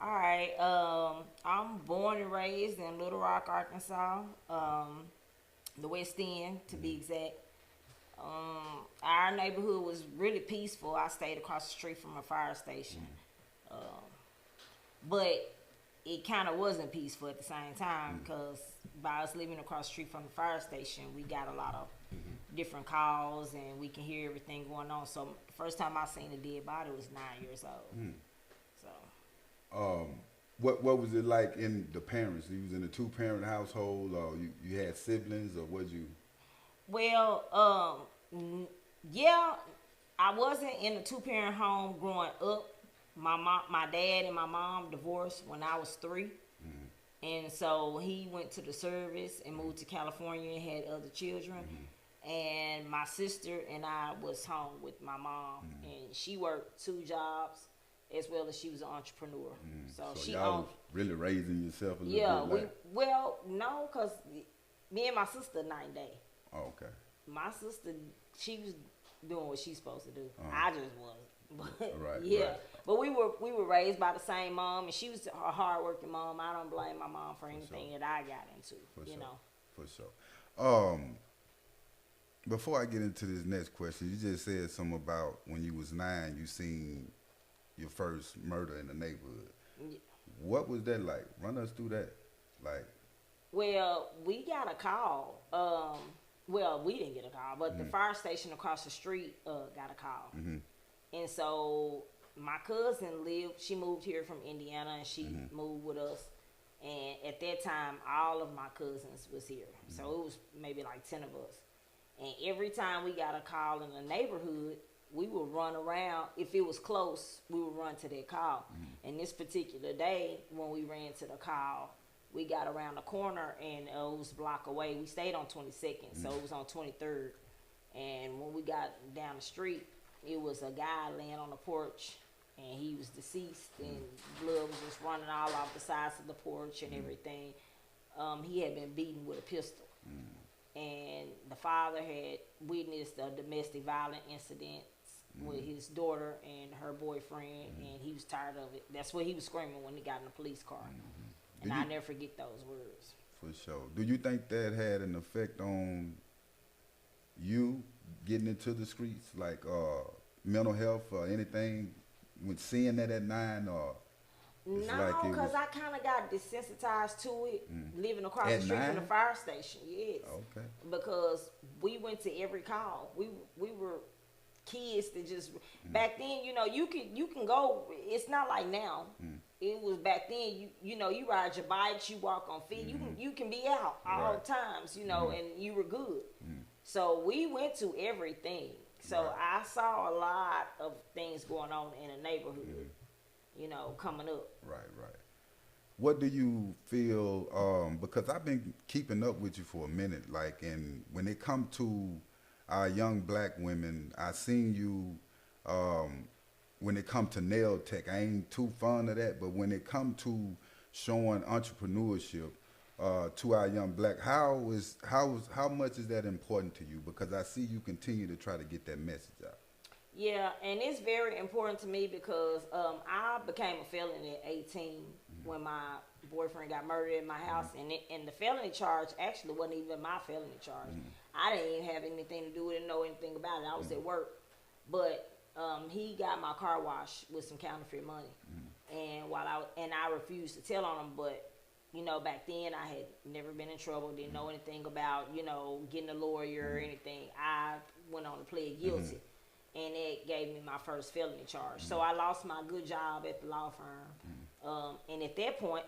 All right. I'm born and raised in Little Rock, Arkansas, the West End to be exact. Our neighborhood was really peaceful. I stayed across the street from a fire station, but it kind of wasn't peaceful at the same time because by us living across the street from the fire station, we got a lot of different calls and we can hear everything going on. So the first time I seen a dead body was 9 years old. So Um, what was it like in the parents? You was in a two-parent household, or you had siblings, or was you? well, yeah, I wasn't in a two parent home growing up. My dad and my mom divorced when I was 3, and so he went to the service and moved to California and had other children. And my sister and I was home with my mom, and she worked 2 jobs as well as she was an entrepreneur. So So she y'all owned. was really raising yourself a little Yeah, bit. we Like, well no, cause me and my sister night and day. oh, okay, My sister, she was doing what she's supposed to do. Uh-huh. I just wasn't. But Right, yeah, right. but we were raised by the same mom, and she was a hardworking mom. I don't blame my mom for anything sure. that I got into. for You sure, know. for sure. Before I get into this next question, you just said something about when you was 9, you seen your first murder in the neighborhood. Yeah. What was that like? Run us through that. Like, Well, we got a call. Well, we didn't get a call, but the fire station across the street got a call. And so my cousin lived. She moved here from Indiana, and she moved with us. And at that time, all of my cousins was here, so it was maybe like 10 of us. And every time we got a call in the neighborhood, we would run around. If it was close, we would run to that call. And this particular day, when we ran to the call, we got around the corner and it was a block away. We stayed on 22nd, so it was on 23rd. And when we got down the street, it was a guy laying on the porch, and he was deceased, and blood was just running all off the sides of the porch and everything. He had been beaten with a pistol. And the father had witnessed a domestic violent incident with his daughter and her boyfriend, and he was tired of it. That's what he was screaming when he got in the police car. And I never forget those words. for sure. Do you think that had an effect on you getting into the streets, like mental health or anything, with seeing that at 9, or it's No, like it because was I kind of got desensitized to it living across At the street from 9? the fire station. Yes. okay? Because we went to every call. We were kids that just back then, you can go. It's not like now. It was back then. You ride your bikes, you walk on feet. You can be out all Right. times. And you were good. So we went to everything. So Right. I saw a lot of things going on in the neighborhood. Coming up. Right, right. What do you feel? Because I've been keeping up with you for a minute. Like, and when it come to our young black women, I seen you. When it come to nail tech, I ain't too fond of that. But when it come to showing entrepreneurship to our young black, how much is that important to you? Because I see you continue to try to get that message out. Yeah, and it's very important to me because I became a felon at 18 when my boyfriend got murdered in my house, and the felony charge actually wasn't even my felony charge. I didn't even have anything to do with it, know anything about it. I was at work, but he got my car washed with some counterfeit money, and I refused to tell on him, but. Back then I had never been in trouble, didn't know anything about, getting a lawyer or anything. I went on to plead guilty, and it gave me my first felony charge. So I lost my good job at the law firm. And at that point,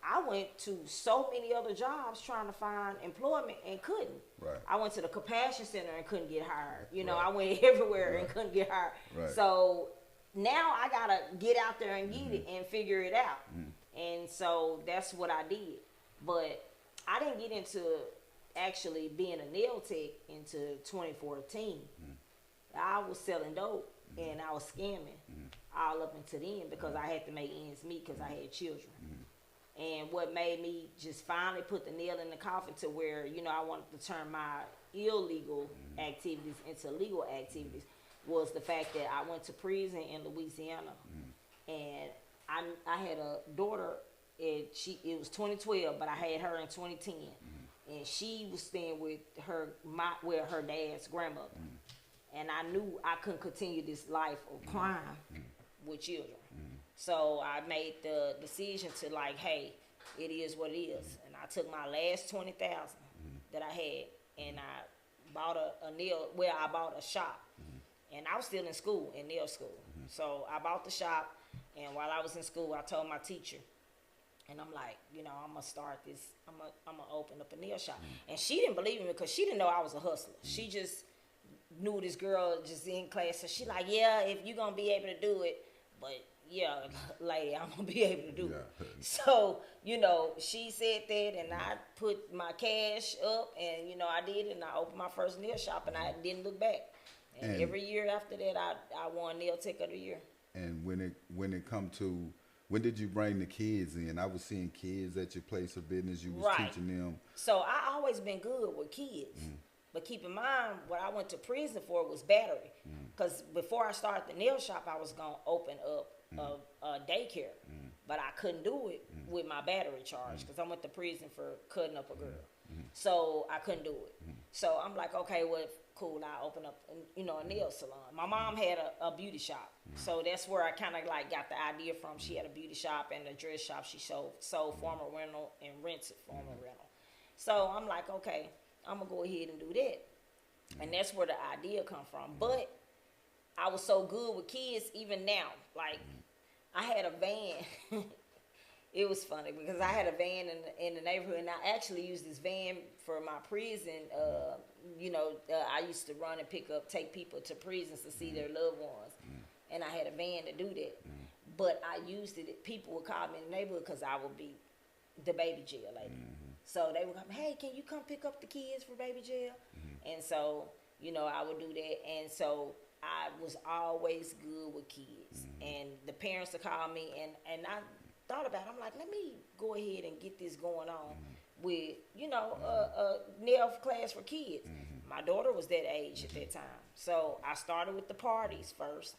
I went to so many other jobs trying to find employment and couldn't. Right. I went to the compassion center and couldn't get hired. Right. I went everywhere and Right. couldn't get hired. Right. So now I got to get out there and get it and figure it out. And so that's what I did. But I didn't get into actually being a nail tech into 2014. I was selling dope and I was scamming all up until then because I had to make ends meet because I had children. And what made me just finally put the nail in the coffin to where, I wanted to turn my illegal activities into legal activities was the fact that I went to prison in Louisiana. And I had a daughter, and it was 2012, but I had her in 2010, and she was staying with her dad's grandmother, and I knew I couldn't continue this life of crime with children, so I made the decision to like, hey, it is what it is, and I took my last 20,000 that I had, and I bought a nail. Well, I bought a shop, and I was still in school, in nail school, so I bought the shop. And while I was in school, I told my teacher, and I'm like, I'm going to start this, I'm going to open up a nail shop. And she didn't believe me because she didn't know I was a hustler. She just knew this girl just in class. So she like, yeah, if you're going to be able to do it, but yeah, lady, I'm going to be able to do it. So, she said that, and I put my cash up, and, I did it, and I opened my first nail shop, and I didn't look back. And every year after that, I won Nail Tech of the Year. And when it come to, when did you bring the kids in? I was seeing kids at your place of business. You was teaching them. So I always been good with kids. But keep in mind, what I went to prison for was battery. Because before I started the nail shop, I was going to open up a daycare. But I couldn't do it with my battery charge because I went to prison for cutting up a girl. So I couldn't do it. So I'm like, okay, well, cool, I open up, a nail salon. My mom had a beauty shop. So that's where I kind of like got the idea from. She had a beauty shop and a dress shop. She sold formal rental and rented formal rental. So I'm like, okay, I'm going to go ahead and do that. And that's where the idea come from. But I was so good with kids even now. Like, I had a van. It was funny because I had a van in the neighborhood, and I actually used this van for my prison. I used to run and take people to prisons to see their loved ones. And I had a van to do that. But I used it, people would call me in the neighborhood because I would be the baby jail lady. So they would come, hey, can you come pick up the kids for baby jail? And so, I would do that. And so I was always good with kids. And the parents would call me, and I thought about it. I'm like, let me go ahead and get this going on with, a nail class for kids. My daughter was that age at that time. So I started with the parties first.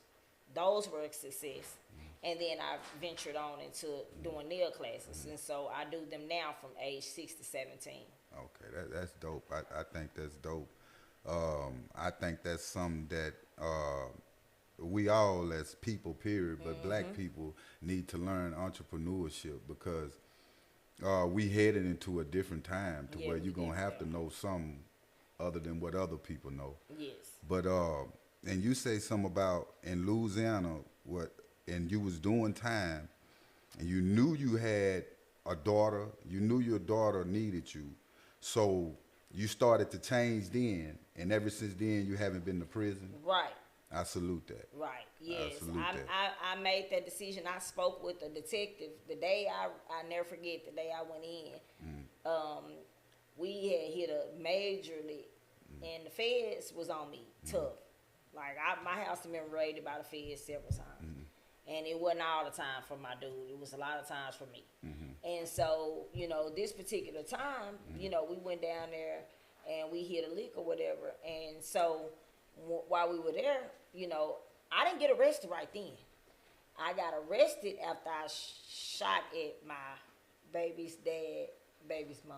Those were a success. And then I ventured on into doing nail classes. And so I do them now from age 6 to 17. Okay, that's dope. I think that's dope. I think that's something that we all as people, period, but black people need to learn entrepreneurship because we headed into a different time to where you're going to have to know something other than what other people know. Yes. But, and you say something about in Louisiana, and you was doing time, and you knew you had a daughter, you knew your daughter needed you, so you started to change then, and ever since then you haven't been to prison? Right. I salute that. Right, yes. I I made that decision. I spoke with the detective the day, I never forget the day I went in. We had hit a majorly, and the feds was on me, tough. Like, my house had been raided by the feds several times. And it wasn't all the time for my dude. It was a lot of times for me. And so, this particular time, we went down there and we hit a lick or whatever. And so while we were there, I didn't get arrested right then. I got arrested after I shot at my baby's dad, baby's mom.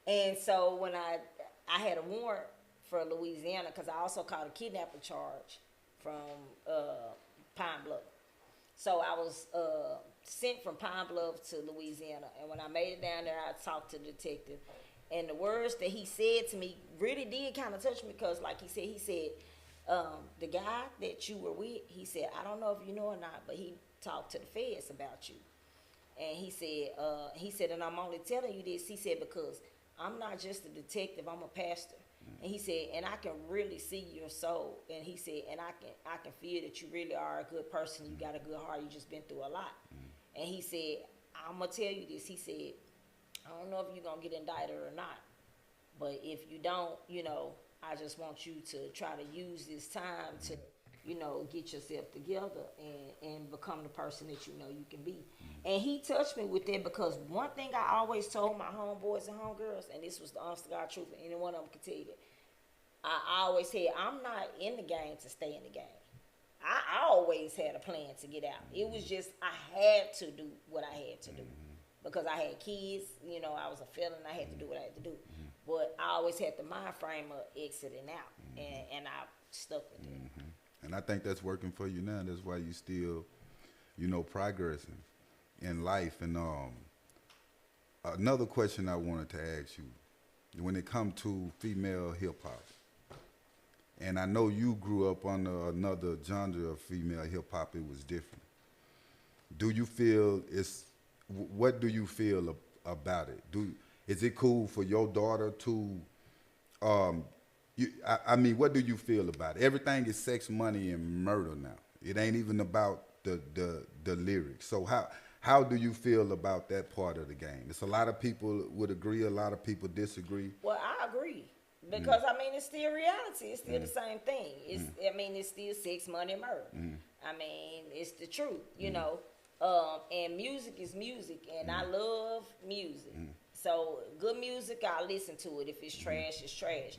And so when I had a warrant for Louisiana, because I also caught a kidnapping charge from Pine Bluff. So I was sent from Pine Bluff to Louisiana. And when I made it down there, I talked to the detective. And the words that he said to me really did kind of touch me because, like he said, the guy that you were with, he said, I don't know if you know or not, but he talked to the feds about you. And he said, and I'm only telling you this, he said, because I'm not just a detective, I'm a pastor. And he said, and I can really see your soul. And he said, and I can feel that you really are a good person. You got a good heart. You just been through a lot. And he said, I'm going to tell you this. He said, I don't know if you're going to get indicted or not. But if you don't, I just want you to try to use this time to, get yourself together and become the person that you can be. And he touched me with that because one thing I always told my homeboys and homegirls, and this was the honest to God truth, and any one of them could tell you that, I always said, I'm not in the game to stay in the game. I always had a plan to get out. It was just I had to do what I had to do because I had kids. You know, I was a felon. I had to do what I had to do. But I always had the mind frame of exiting out, and I stuck with it. And I think that's working for you now. That's why you still, you know, progressing in life. And another question I wanted to ask you, when it comes to female hip hop, and I know you grew up under another genre of female hip hop, it was different. Do you feel what do you feel about it? Is it cool for your daughter to, I mean, what do you feel about it? Everything is sex, money, and murder now. It ain't even about the lyrics. So how do you feel about that part of the game? It's a lot of people would agree, a lot of people disagree. Well, I agree. Because I mean, it's still reality. It's still the same thing. I mean, it's still sex, money, and murder. I mean, it's the truth, you know. And music is music, and I love music. So good music, I listen to it. If it's trash, it's trash.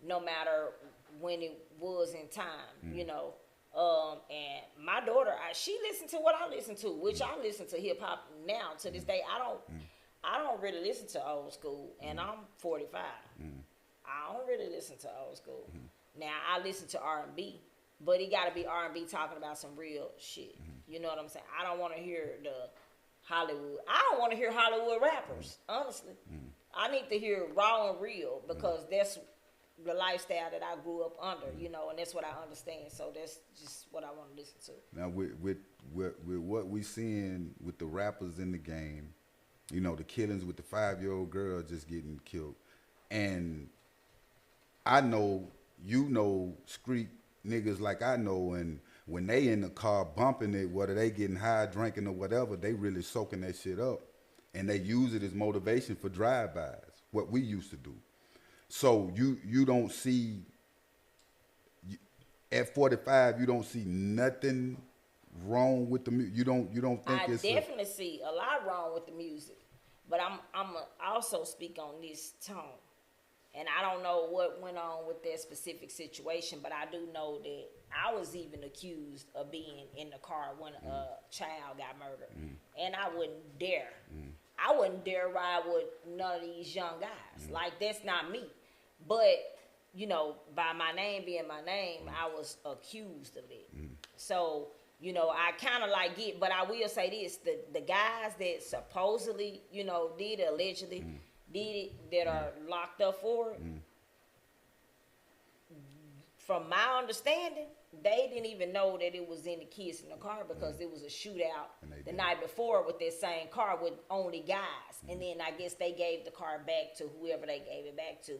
No matter when it was in time, you know. And my daughter, she listened to what I listen to, which I listen to hip hop now to this day. I don't really listen to old school, and I'm 45. I don't really listen to old school. Now I listen to R&B, but it got to be R&B talking about some real shit. You know what I'm saying? I don't want to hear the Hollywood. I don't want to hear Hollywood rappers, honestly. I need to hear raw and real because that's the lifestyle that I grew up under, you know, and that's what I understand. So that's just what I want to listen to. Now with what we seeing with the rappers in the game, you know, the killings with the 5-year-old girl just getting killed, and I know, you know, street niggas like I know, and when they in the car bumping it, whether they getting high, drinking or whatever, they really soaking that shit up. And they use it as motivation for drive-bys, what we used to do. So you don't see, at 45, you don't see nothing wrong with the music. You don't think I it's definitely see a lot wrong with the music. But I'm also speak on this tone. And I don't know what went on with that specific situation, but I do know that I was even accused of being in the car when a child got murdered. And I wouldn't dare. I wouldn't dare ride with none of these young guys. Like, that's not me. But, you know, by my name being my name, I was accused of it. So, you know, I kind of like it, but I will say this, the guys that supposedly, you know, did it, allegedly, did it, that are locked up for it, from my understanding, they didn't even know that it was any kids in the car because it was a shootout the night before with that same car with only guys. And then I guess they gave the car back to whoever they gave it back to,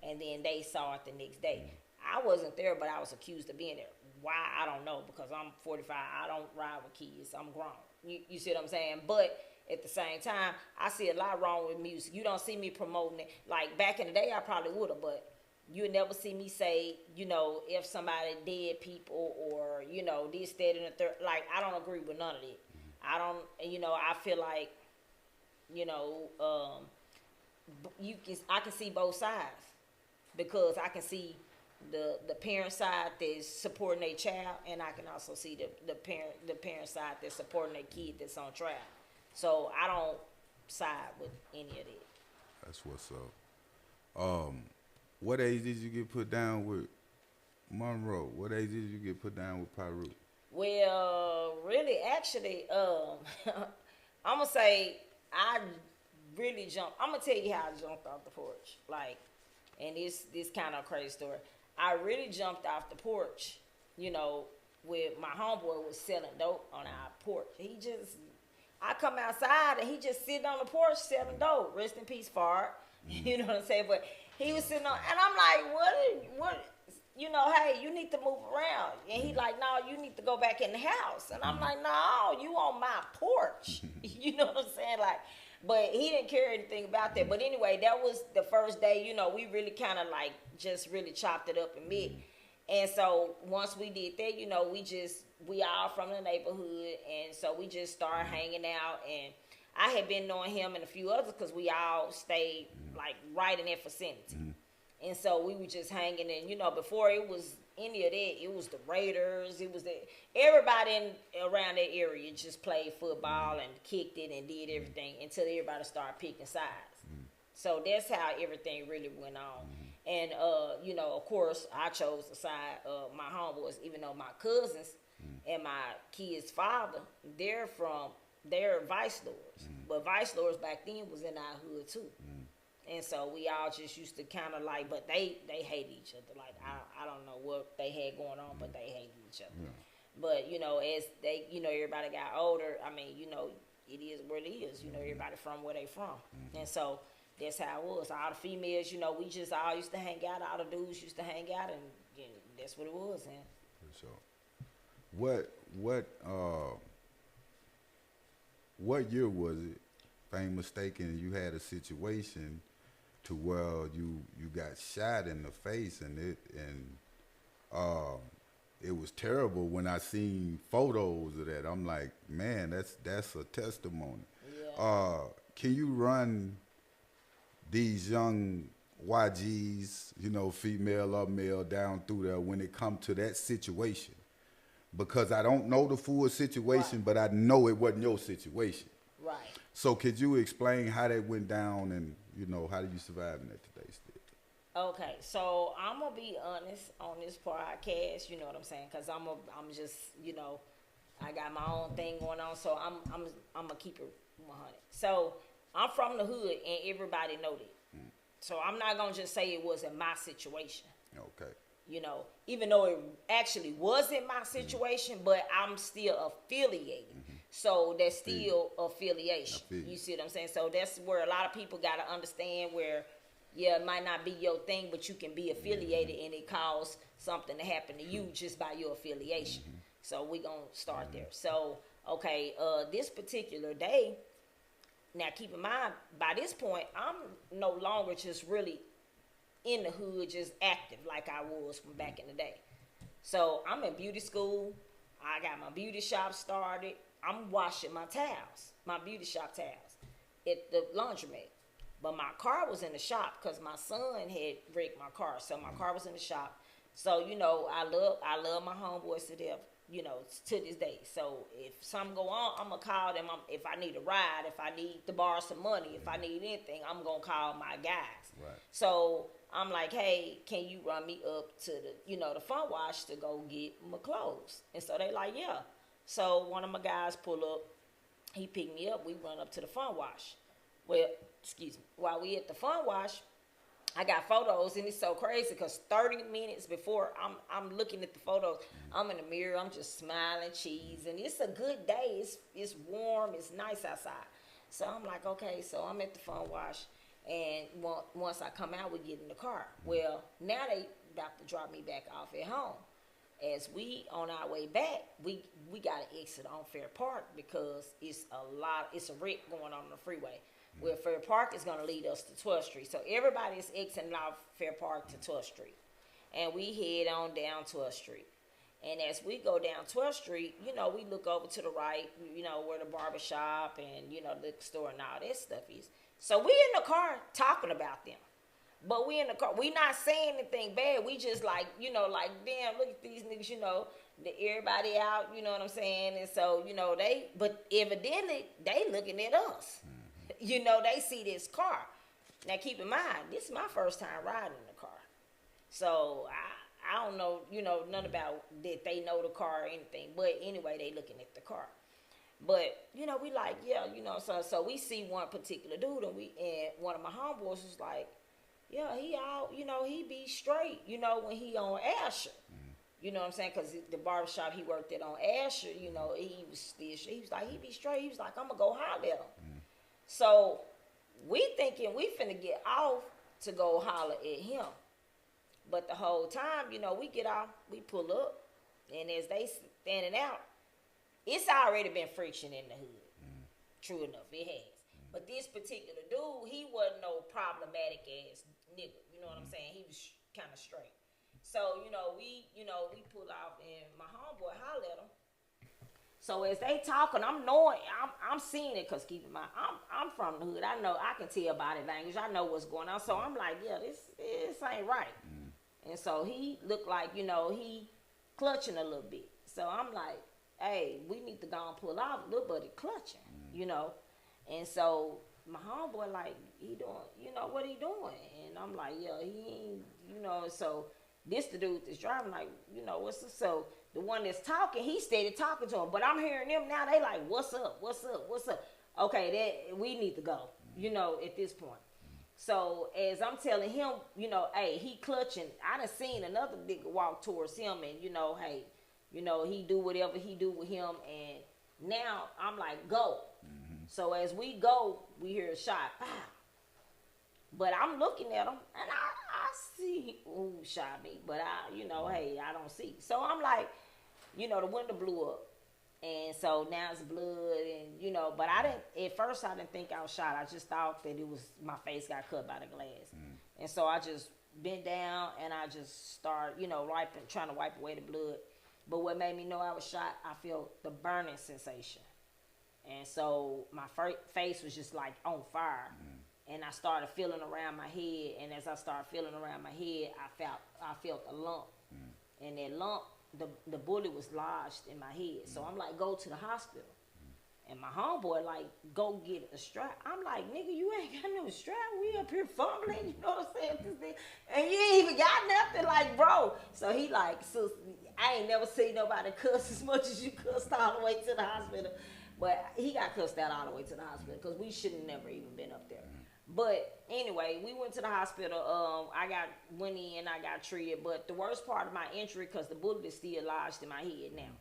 and then they saw it the next day. I wasn't there, but I was accused of being there. Why, I don't know, because I'm 45. I don't ride with kids. I'm grown. You see what I'm saying? But at the same time, I see a lot wrong with music. You don't see me promoting it. Like, back in the day, I probably would have, but you never see me say, you know, if somebody dead people or, you know, this, that, and the third. Like, I don't agree with none of it. I don't, you know, I feel like, you know, I can see both sides because I can see the parent side that's supporting their child, and I can also see the parent side that's supporting their kid that's on trial. So I don't side with any of that. That's what's up. What age did you get put down with Monroe? What age did you get put down with Pyru? Well, really, actually, I'm gonna say I really jumped. I'm gonna tell you how I jumped off the porch. Like, and this kind of crazy story. I really jumped off the porch, you know, with my homeboy was selling dope on our porch. I come outside and he just sitting on the porch selling dope. Rest in peace, Fard. You know what I'm saying? But he was sitting on, and I'm like, what, you know, hey, you need to move around. And he like, no, you need to go back in the house. And I'm like, no, you on my porch. You know what I'm saying? Like, but he didn't care anything about that. But anyway, that was the first day, you know, we really kind of like just really chopped it up and met. And so once we did that, you know, we all from the neighborhood. And so we just started hanging out. And I had been knowing him and a few others because we all stayed like right in that vicinity. And so we were just hanging, and you know, before it was any of that. It was the Raiders. It was everybody around that area just played football and kicked it and did everything until everybody started picking sides. So that's how everything really went on. And you know, of course, I chose the side of my homeboys, even though my cousins and my kids' father, they're vice lords. But vice lords back then was in our hood too. And so we all just used to kind of like, but they hated each other. Like, I don't know what they had going on, but they hated each other. Yeah. But, you know, as they, you know, everybody got older, I mean, you know, it is what it is. You know, everybody from where they from. And so that's how it was. All the females, you know, we just all used to hang out. All the dudes used to hang out, and you know, that's what it was. And for sure. What year was it? If I ain't mistaken, you had a situation to where you got shot in the face, and it was terrible. When I seen photos of that, I'm like, man, that's a testimony. Yeah. Can you run these young YGs, you know, female or male, down through there when it come to that situation? Because I don't know the full situation, right, but I know it wasn't your situation. Right. So could you explain how that went down, and, you know, how did you survive in that today still? Okay, so I'm gonna be honest on this podcast, you know what I'm saying? Cause I'm just, you know, I got my own thing going on, so I'm gonna keep it 100. So I'm from the hood, and everybody know that. So I'm not gonna just say it wasn't my situation. Okay. You know, even though it actually wasn't my situation, but I'm still affiliated. So that's still affiliation. You see what I'm saying? So that's where a lot of people got to understand where, yeah, it might not be your thing, but you can be affiliated and it cause something to happen to you just by your affiliation. So we're going to start there. So, okay, this particular day, now keep in mind, by this point, I'm no longer just really in the hood, just active like I was from back in the day. So I'm in beauty school. I got my beauty shop started. I'm washing my towels, my beauty shop towels, at the laundromat. But my car was in the shop because my son had wrecked my car. So my car was in the shop. So, you know, I love my homeboys to death, you know, to this day. So if something go on, I'm going to call them. If I need a ride, if I need to borrow some money, if I need anything, I'm going to call my guys. Right. So I'm like, hey, can you run me up to the, you know, the fun wash to go get my clothes? And so they like, yeah. So one of my guys pull up, he picked me up, we run up to the fun wash. Well, excuse me, while we at the fun wash, I got photos, and it's so crazy because 30 minutes before I'm looking at the photos, I'm in the mirror, I'm just smiling, cheese, and it's a good day. It's warm, it's nice outside. So I'm like, okay, so I'm at the fun wash, and once I come out, we get in the car. Well, now they about to drop me back off at home. As we on our way back, we got to exit on Fair Park because it's a wreck going on the freeway. Where Fair Park is going to lead us to 12th Street. So everybody is exiting off Fair Park to 12th Street. And we head on down 12th Street. And as we go down 12th Street, you know, we look over to the right, you know, where the barbershop and, you know, the liquor store and all that stuff is. So we in the car talking about them. But we in the car, we not saying anything bad. We just like, you know, like, damn, look at these niggas, you know, everybody out, you know what I'm saying? And so, you know, but evidently, they looking at us. You know, they see this car. Now, keep in mind, this is my first time riding in the car. So, I don't know, you know, nothing about that they know the car or anything. But anyway, they looking at the car. But, you know, we like, yeah, you know, so we see one particular dude, and one of my homeboys was like, yeah, he all, you know, he be straight, you know, when he on Asher. You know what I'm saying? Because the barbershop he worked at on Asher, you know, he was like, he be straight. He was like, I'm going to go holler at him. So we thinking we finna get off to go holler at him. But the whole time, you know, we get off, we pull up, and as they standing out, it's already been friction in the hood. True enough, it has. But this particular dude, he wasn't no problematic ass nigga. You know what I'm saying? He was kind of straight. So, you know, we pull off, and my homeboy holler at him. So as they talking, I'm seeing it, because keep in mind, I'm from the hood. I know, I can tell body language. I know what's going on. So I'm like, yeah, this ain't right. And so he looked like, you know, he clutching a little bit. So I'm like, hey, we need to go and pull out. Little buddy clutching, you know. And so my homeboy like, he doing, you know, what he doing? And I'm like, yeah, he ain't, you know. So this the dude that's driving, like, you know, what's up? So the one that's talking, he steady talking to him. But I'm hearing them now, they like, what's up, what's up, what's up? Okay, that we need to go, you know, at this point. So as I'm telling him, you know, hey, he clutching. I done seen another nigga walk towards him, and you know, hey, you know, he do whatever he do with him, and now I'm like, go. So as we go, we hear a shot, pow. But I'm looking at him, and I see who shot me, but I, you know, hey, I don't see. So I'm like, you know, the window blew up. And so now it's blood, and you know, but I didn't, at first I didn't think I was shot. I just thought that it was, my face got cut by the glass. And so I just bent down and I just started, you know, trying to wipe away the blood. But what made me know I was shot, I felt the burning sensation. And so my face was just like on fire. And I started feeling around my head, and as I started feeling around my head, I felt a lump. And that lump, the bullet was lodged in my head. So I'm like, go to the hospital. And my homeboy like, go get a strap. I'm like, nigga, you ain't got no strap. We up here fumbling, you know what I'm saying? This thing, and you ain't even got nothing, like, bro. So he like, so I ain't never seen nobody cuss as much as you cussed all the way to the hospital. But he got cussed out all the way to the hospital because we should have never even been up there. But anyway, we went to the hospital. I went in, I got treated. But the worst part of my injury, because the bullet is still lodged in my head now.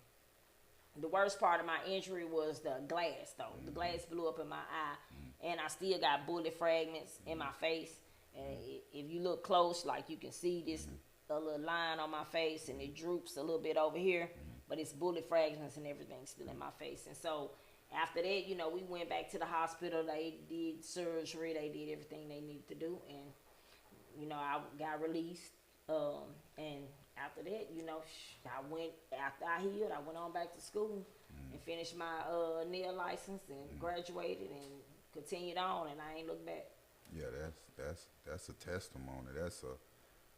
The worst part of my injury was the glass, though. The glass blew up in my eye, and I still got bullet fragments in my face. And if you look close, like you can see this a little line on my face, and it droops a little bit over here. But it's bullet fragments and everything still in my face. And so after that, you know, we went back to the hospital. They did surgery. They did everything they needed to do. And, you know, I got released. And after that, you know, after I healed, I went on back to school and finished my nail license and graduated and continued on. And I ain't looked back. Yeah, that's a testimony. That's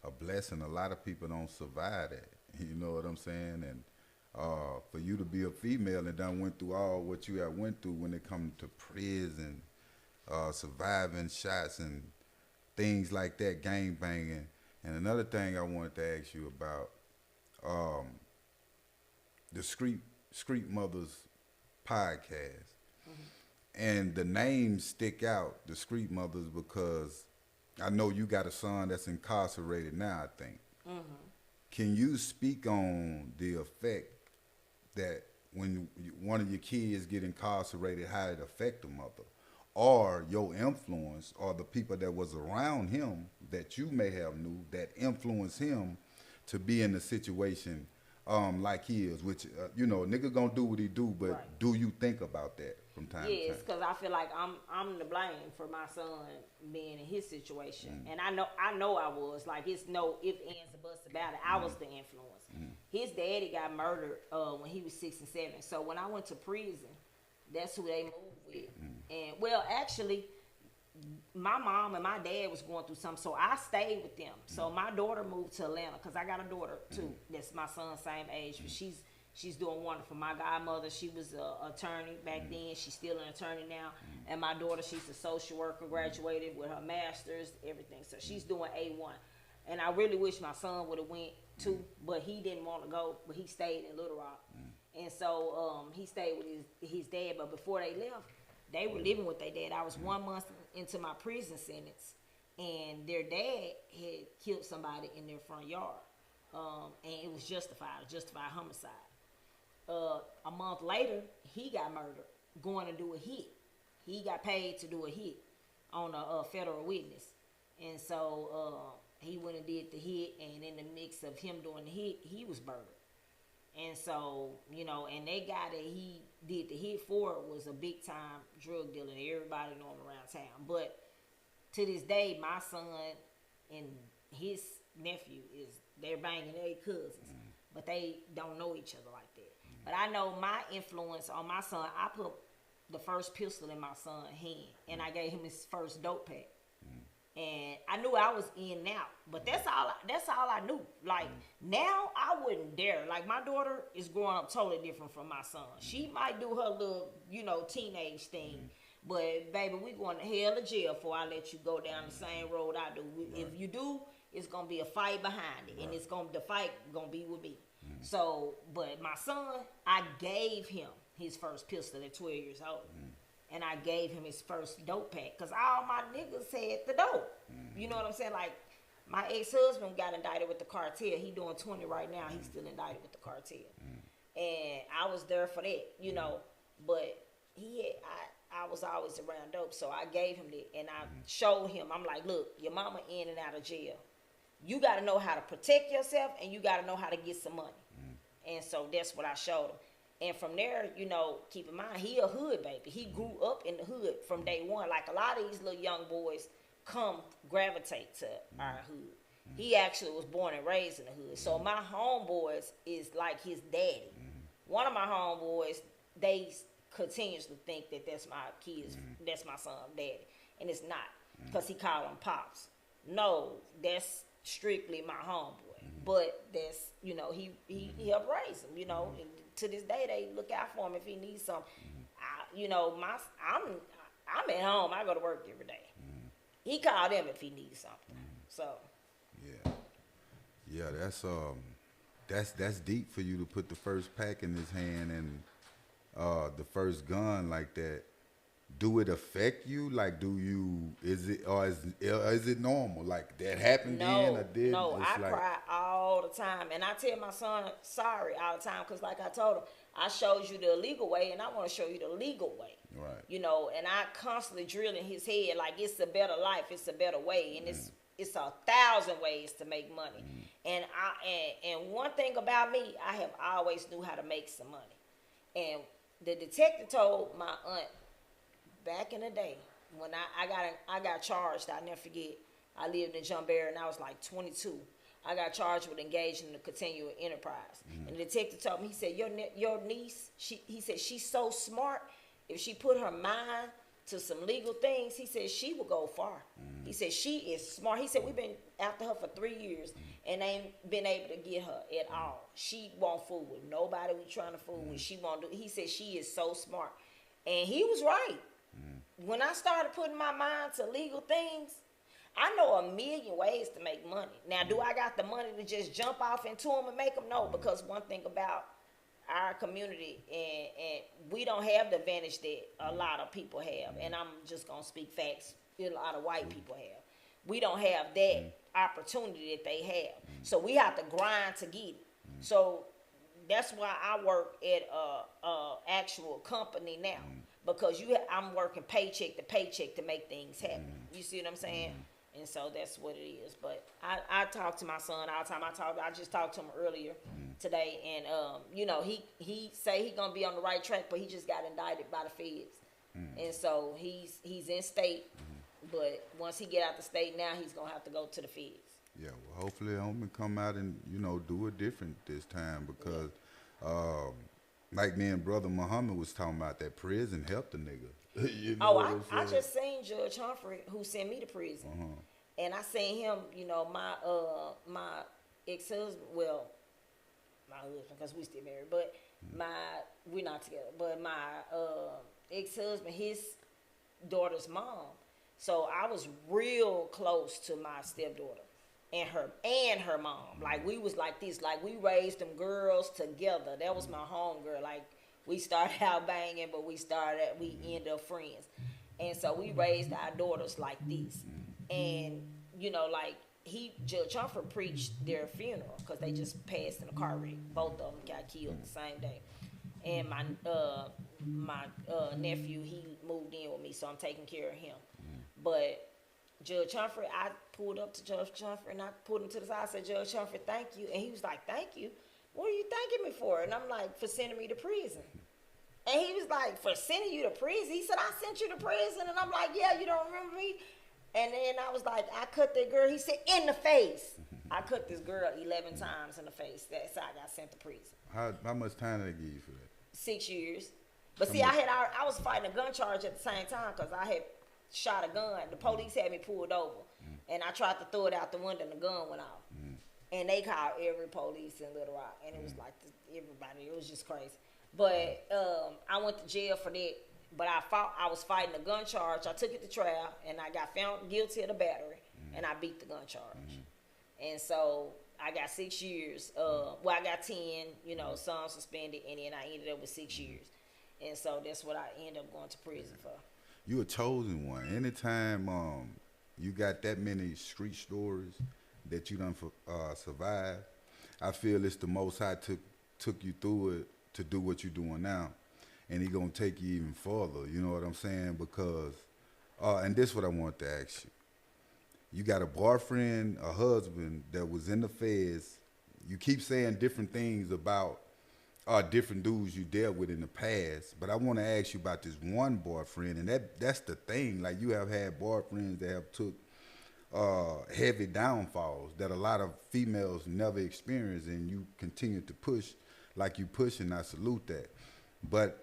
a blessing. A lot of people don't survive that. You know what I'm saying? And for you to be a female and done went through all what you have went through when it comes to prison, surviving shots and things like that, gang banging. And another thing I wanted to ask you about, the Street Mothers podcast. And the names stick out, the Street Mothers, because I know you got a son that's incarcerated now, I think. Can you speak on the effect that when one of your kids get incarcerated, how it affect the mother, or your influence, or the people that was around him that you may have knew that influenced him to be in a situation like he is, which you know, nigga gonna do what he do, but right. Do you think about that from time to time? Yes, because I feel like I'm to blame for my son being in his situation, and I know I was, like, it's no ifs, ands, or buts about it. I was the influence. His daddy got murdered when he was 6 and 7. So when I went to prison, that's who they moved with. And well, actually, my mom and my dad was going through something, so I stayed with them. So my daughter moved to Atlanta because I got a daughter too. That's my son's same age, but she's doing wonderful. My godmother, she was an attorney back then. She's still an attorney now. And my daughter, she's a social worker, graduated with her master's, everything. So she's doing A1. And I really wish my son would have went too, but he didn't want to go, but he stayed in Little Rock. And so he stayed with his dad, but before they left, they were living with their dad. I was 1 month into my prison sentence, and their dad had killed somebody in their front yard. And it was justified homicide. A month later, he got murdered going to do a hit. He got paid to do a hit on a federal witness. And so he went and did the hit, and in the mix of him doing the hit, he was murdered. And so, you know, and that guy that he did the hit for was a big time drug dealer. Everybody know him around town. But to this day, my son and his nephew, they're banging their cousins. But they don't know each other like that. But I know my influence on my son, I put the first pistol in my son's hand, and I gave him his first dope pack. And I knew I was in and out, but that's all I knew. Like now, I wouldn't dare. Like my daughter is growing up totally different from my son. She might do her little, teenage thing, but baby, we going to hell or jail before I let you go down the same road I do. If you do, it's gonna be a fight behind it, and the fight gonna be with me. So, but my son, I gave him his first pistol at 12 years old. And I gave him his first dope pack because all my niggas had the dope. You know what I'm saying? Like, my ex-husband got indicted with the cartel. He doing 20 right now. He's still indicted with the cartel. And I was there for that, But I was always around dope, so I gave him that. And I showed him, I'm like, look, your mama in and out of jail. You got to know how to protect yourself, and you got to know how to get some money. And so that's what I showed him. And from there, keep in mind, he a hood baby. He grew up in the hood from day one. Like a lot of these little young boys gravitate to our hood. He actually was born and raised in the hood. So my homeboys is like his daddy. One of my homeboys, they continuously think that that's my kids, that's my son's daddy. And it's not, because he called him Pops. No, that's strictly my homeboy. But that's, he helped raise him, and to this day, they look out for him if he needs something. I'm at home. I go to work every day. He called him if he needs something. So. Yeah, that's deep for you to put the first pack in his hand and the first gun like that. Do it affect you? Like, is it normal? Like, that happened then or did? No, I cry all the time. And I tell my son sorry all the time because, like I told him, I showed you the illegal way and I want to show you the legal way. Right. And I constantly drill in his head, like, it's a better life, it's a better way. And it's 1,000 ways to make money. And one thing about me, I have always knew how to make some money. And the detective told my aunt, back in the day, when I got charged, I'll never forget. I lived in John Bear and I was like 22. I got charged with engaging in a continual enterprise. And the detective told me, he said, your niece, he said, she's so smart. If she put her mind to some legal things, he said, she will go far. He said, she is smart. He said, we've been after her for 3 years and ain't been able to get her at all. She won't fool with nobody we trying to fool with. She won't do. He said, she is so smart. And he was right. When I started putting my mind to legal things, I know a million ways to make money. Now, do I got the money to just jump off into them and make them? No, because one thing about our community, and we don't have the advantage that a lot of people have, and I'm just going to speak facts, a lot of white people have. We don't have that opportunity that they have. So we have to grind to get it. So that's why I work at a actual company now. Because I'm working paycheck to paycheck to make things happen. You see what I'm saying? And so that's what it is. But I talk to my son all the time. I just talked to him earlier today, and he say he gonna be on the right track, but he just got indicted by the feds, and so he's in state. But once he get out the state, now he's gonna have to go to the feds. Yeah, well, hopefully homie come out and do it different this time because. Like me and Brother Muhammad was talking about, that prison helped a nigga. I just seen Judge Humphrey, who sent me to prison. And I seen him, my ex-husband, well, my husband, because we still married, but we're not together, but my ex-husband, his daughter's mom. So I was real close to my stepdaughter. And her mom. Like, we was like this. Like, we raised them girls together. That was my home girl. Like, we started out banging, but we ended up friends. And so we raised our daughters like this. And, Judge Humphrey preached their funeral because they just passed in a car wreck. Both of them got killed the same day. And my nephew, he moved in with me, so I'm taking care of him. But Judge Humphrey, I pulled up to Judge Humphrey and I pulled him to the side. I said, Judge Humphrey, thank you. And he was like, thank you? What are you thanking me for? And I'm like, for sending me to prison. And he was like, for sending you to prison? He said, I sent you to prison. And I'm like, yeah, you don't remember me? And then I was like, I cut that girl. He said, in the face. I cut this girl 11 times in the face. That's how I got sent to prison. How much time did they give you for that? 6 years. But see, I was fighting a gun charge at the same time because I had shot a gun. The police had me pulled over, and I tried to throw it out the window, and the gun went off. And they called every police in Little Rock, and it was like everybody. It was just crazy. But I went to jail for that. But I was fighting a gun charge. I took it to trial, and I got found guilty of the battery, and I beat the gun charge. And so I got 6 years. Well, I got 10. You know, some suspended, and then I ended up with 6 years. And so that's what I ended up going to prison for. You a chosen one. Anytime you got that many street stories that you done survived, I feel it's the Most High took you through it to do what you're doing now. And he gonna take you even further, you know what I'm saying? Because, and this is what I want to ask you. You got a boyfriend, a husband that was in the feds. You keep saying different things about different dudes you dealt with in the past, but I want to ask you about this one boyfriend, and that's the thing. Like, you have had boyfriends that have took heavy downfalls that a lot of females never experience, and you continue to push like you push, and I salute that. But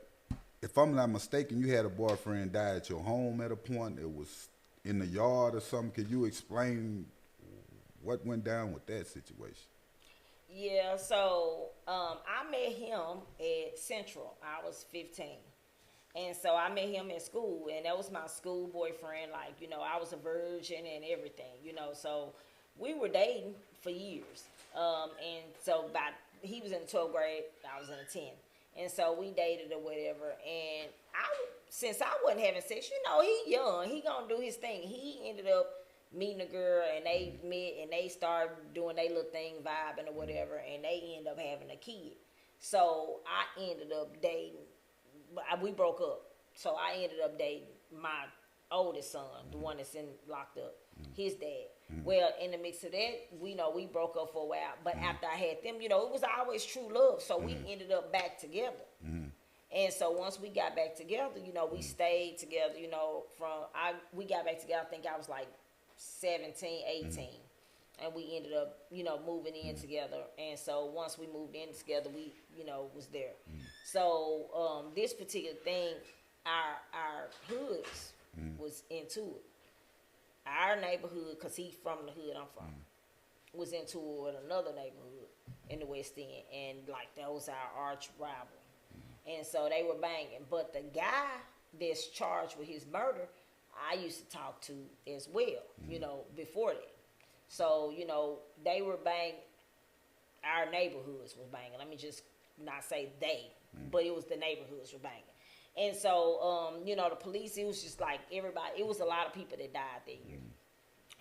if I'm not mistaken, you had a boyfriend die at your home at a point. It was in the yard or something. Could you explain what went down with that situation? Yeah, so I met him at Central. I was 15. And so I met him at school, and that was my school boyfriend. Like, you know, I was a virgin and everything, you know. So we were dating for years. And so he was in the 12th grade, I was in the 10th. And so we dated or whatever. And since I wasn't having sex, you know, he young. He gonna do his thing. He ended up meeting a girl, and they met, and they started doing their little thing, vibing or whatever, and they ended up having a kid. So I ended up dating. We broke up. So I ended up dating my oldest son, the one that's locked up, his dad. Well, in the mix of that, we broke up for a while. But after I had them, you know, it was always true love. So we ended up back together. And so once we got back together, you know, we stayed together, you know, we got back together, I think I was like 17, 18. And we ended up, you know, moving in together. And so once we moved in together, we, you know, was there. So this particular thing, our hoods was into it. Our neighborhood, because he's from the hood I'm from, was into it with another neighborhood in the West End. And, like, that was our arch rival. And so they were banging. But the guy that's charged with his murder, I used to talk to as well, you know, before that. So, you know, they were banging. Our neighborhoods was banging. Let me just not say they, but it was the neighborhoods were banging. And so, you know, the police, it was just like everybody, it was a lot of people that died that year.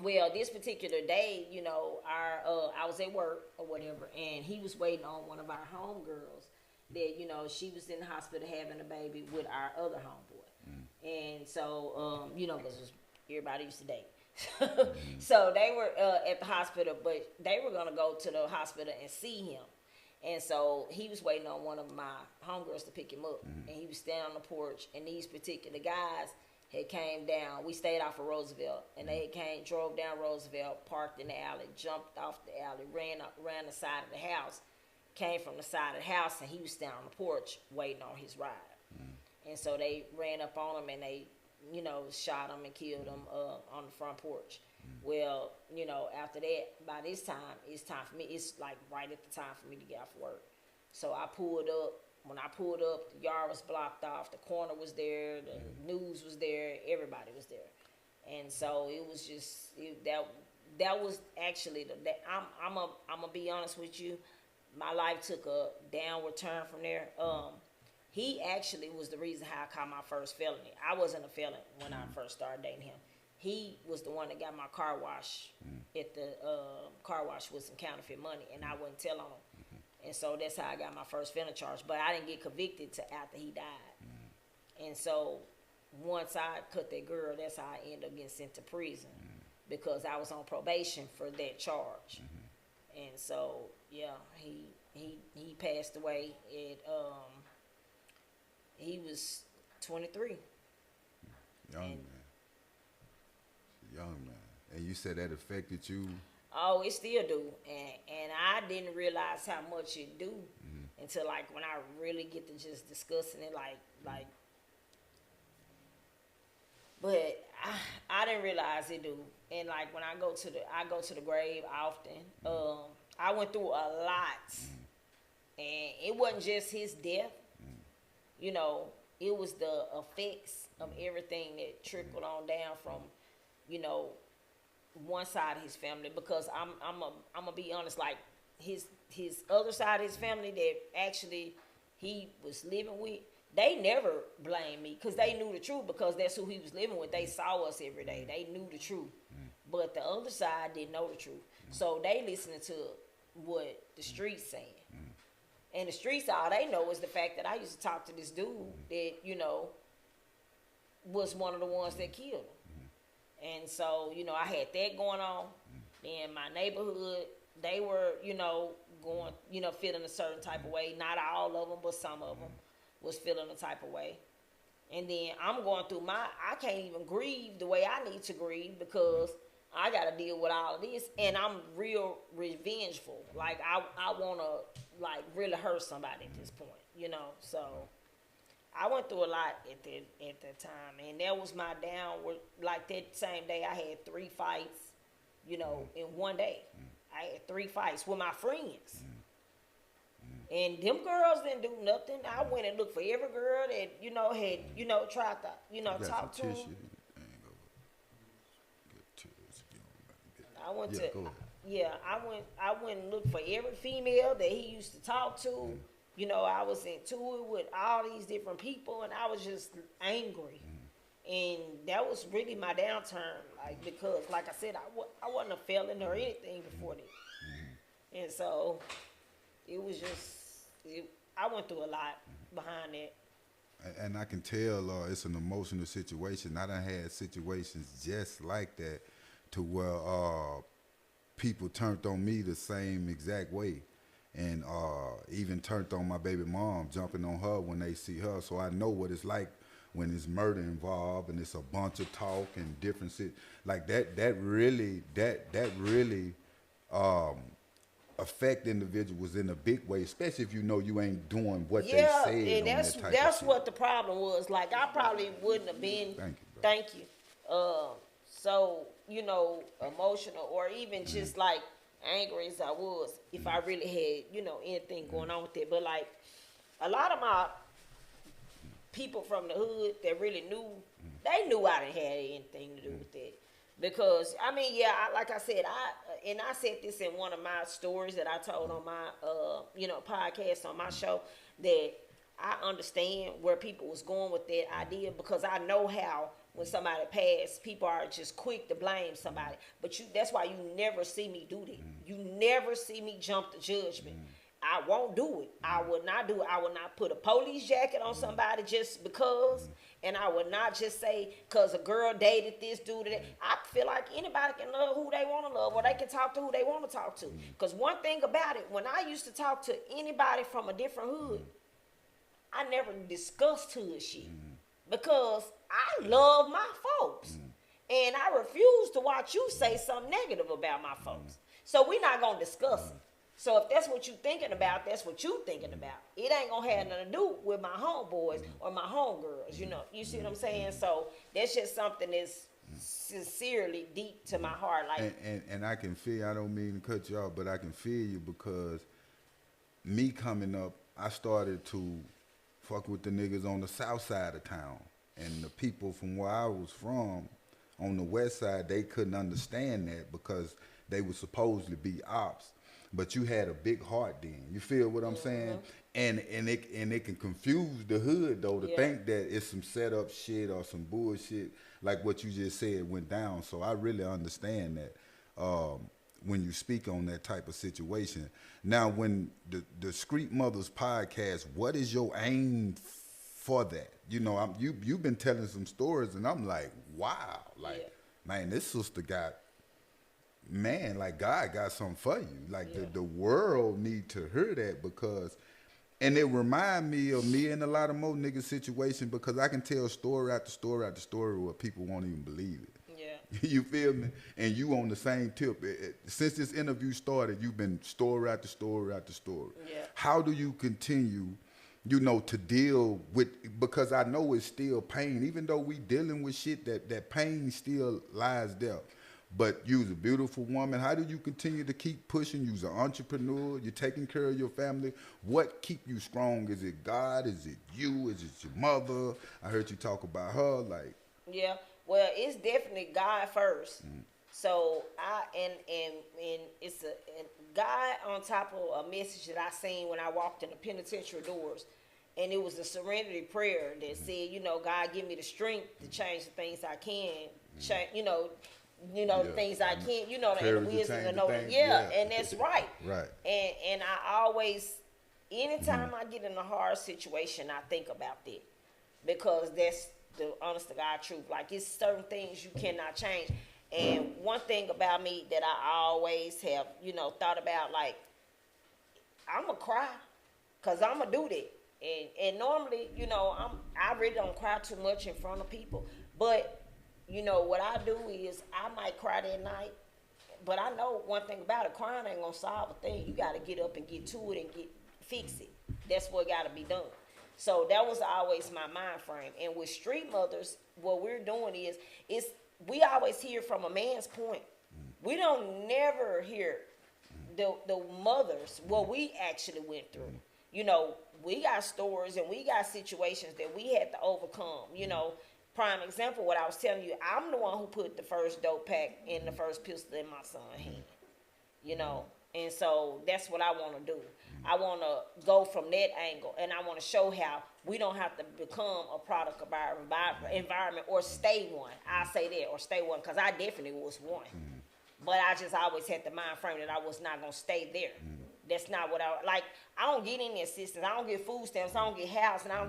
Well, this particular day, you know, I was at work or whatever, and he was waiting on one of our homegirls that, you know, she was in the hospital having a baby with our other homeboy. And so, you know, because everybody used to date. So they were at the hospital, but they were going to go to the hospital and see him. And so he was waiting on one of my homegirls to pick him up. And he was standing on the porch, and these particular guys had came down. We stayed off of Roosevelt, and they drove down Roosevelt, parked in the alley, jumped off the alley, ran the side of the house, came from the side of the house, and he was standing on the porch waiting on his ride. And so they ran up on him, and they, you know, shot him and killed him on the front porch. Well, you know, after that, by this time, it's time for me. It's like right at the time for me to get off work. So I pulled up. When I pulled up, the yard was blocked off. The corner was there. The news was there. Everybody was there. And so it was just that was actually I'm gonna be honest with you. My life took a downward turn from there. He actually was the reason how I caught my first felony. I wasn't a felon when I first started dating him. He was the one that got my car wash at the car wash with some counterfeit money, and I wouldn't tell on him. And so that's how I got my first felony charge. But I didn't get convicted till after he died. And so once I cut that girl, that's how I ended up getting sent to prison because I was on probation for that charge. And so, yeah, he passed away at, he was 23. Young man. And you said that affected you? Oh, it still do. And I didn't realize how much it do until, like, when I really get to just discussing it, like, but didn't realize it do. And like when I go to the grave often. I went through a lot, and it wasn't just his death. You know, it was the effects of everything that trickled on down from, you know, one side of his family. Because I'm gonna be honest, like his other side of his family that actually he was living with, they never blamed me because they knew the truth, because that's who he was living with. They saw us every day. They knew the truth. But the other side didn't know the truth. So they listening to what the streets saying. And the streets, all they know is the fact that I used to talk to this dude that, you know, was one of the ones that killed him. And so, you know, I had that going on. Then my neighborhood, they were, you know, going, you know, feeling a certain type of way. Not all of them, but some of them was feeling a type of way. And then I'm going through I can't even grieve the way I need to grieve because I got to deal with all of this. And I'm real revengeful. Like, I want to, like, really hurt somebody at this point, you know. So I went through a lot at that time. And that was my downward. Like, that same day, I had 3 fights, you know, in one day. I had 3 fights with my friends. And them girls didn't do nothing. I went and looked for every girl that, you know, had, you know, tried to, you know, talk to them. I went I went and looked for every female that he used to talk to. You know, I was into it with all these different people, and I was just angry. And that was really my downturn, like, because, like I said, I wasn't a felon or anything before that. And so it was just, I went through a lot behind that. And I can tell it's an emotional situation. I done had situations just like that, to where people turned on me the same exact way, and even turned on my baby mom, jumping on her when they see her. So I know what it's like when there's murder involved and it's a bunch of talk and different shit like that. That really affect individuals in a big way, especially if you know you ain't doing what they said. And that's what the problem was. Like, I probably wouldn't have been. Thank you. So, you know, emotional or even just like angry as I was, if I really had, you know, anything going on with it. But like a lot of my people from the hood that really knew, they knew I didn't have anything to do with that. Because, I mean, like I said, I said this in one of my stories that I told on my, you know, podcast on my show, that I understand where people was going with that idea, because I know how when somebody passed, people are just quick to blame somebody. But that's why you never see me do that. You never see me jump to judgment. I won't do it. I will not do it. I will not put a police jacket on somebody just because. And I would not just say, because a girl dated this dude. I feel like anybody can love who they want to love, or they can talk to who they want to talk to. Because one thing about it, when I used to talk to anybody from a different hood, I never discussed hood shit. Because I love my folks. And I refuse to watch you say something negative about my folks. So we're not going to discuss it. So if that's what you thinking about, that's what you thinking about. It ain't going to have nothing to do with my homeboys or my homegirls, you know. You see what I'm saying? So that's just something that's sincerely deep to my heart. Like, and I can feel, I don't mean to cut you off, but I can feel you, because me coming up, I started to fuck with the niggas on the south side of town. And the people from where I was from on the west side, they couldn't understand that because they were supposedly be ops. But you had a big heart then. You feel what I'm saying? And it can confuse the hood though, to think that it's some setup shit or some bullshit like what you just said went down. So I really understand that when you speak on that type of situation. Now, when the Street Mothers podcast, what is your aim for that? You know, you've been telling some stories, and I'm like, wow, like, man, this sister got. Man, like, God got something for you. Like, the world need to hear that, because, and it remind me of me and a lot of more niggas situation, because I can tell story after story after story where people won't even believe it. Yeah. You feel me? And you on the same tip. Since this interview started, you've been story after story after story. Yeah. How do you continue you know, to deal with, because I know it's still pain, even though we dealing with shit, that pain still lies there. But you's a beautiful woman. How do you continue to keep pushing? You's an entrepreneur. You're taking care of your family. What keep you strong? Is it God? Is it you? Is it your mother? I heard you talk about her. Like, yeah. Well, it's definitely God first. So and it's a God on top of a message that I seen when I walked in the penitentiary doors. And it was a serenity prayer that said, you know, God, give me the strength to change the things I can, change, the things I can't, and the wisdom to know. And that's right. Right. And I always, anytime I get in a hard situation, I think about that, because that's the honest to God truth. Like, it's certain things you cannot change. And one thing about me that I always have, thought about, like, I'm going to cry, because I'm going to do that. And normally, I really don't cry too much in front of people. But, what I do is I might cry that night. But I know one thing about it, crying ain't going to solve a thing. You got to get up and get to it and fix it. That's what got to be done. So that was always my mind frame. And with Street Mothers, what we're doing is we always hear from a man's point. We don't never hear the mothers, what we actually went through. We got stories and we got situations that we had to overcome. Prime example, what I was telling you, I'm the one who put the first dope pack and the first pistol in my son's hand. And so that's what I want to do. I want to go from that angle, and I want to show how we don't have to become a product of our environment or stay one. I say that, or stay one, because I definitely was one. But I just always had the mind frame that I was not going to stay there. That's not what I don't get any assistance. I don't get food stamps. I don't get housing. I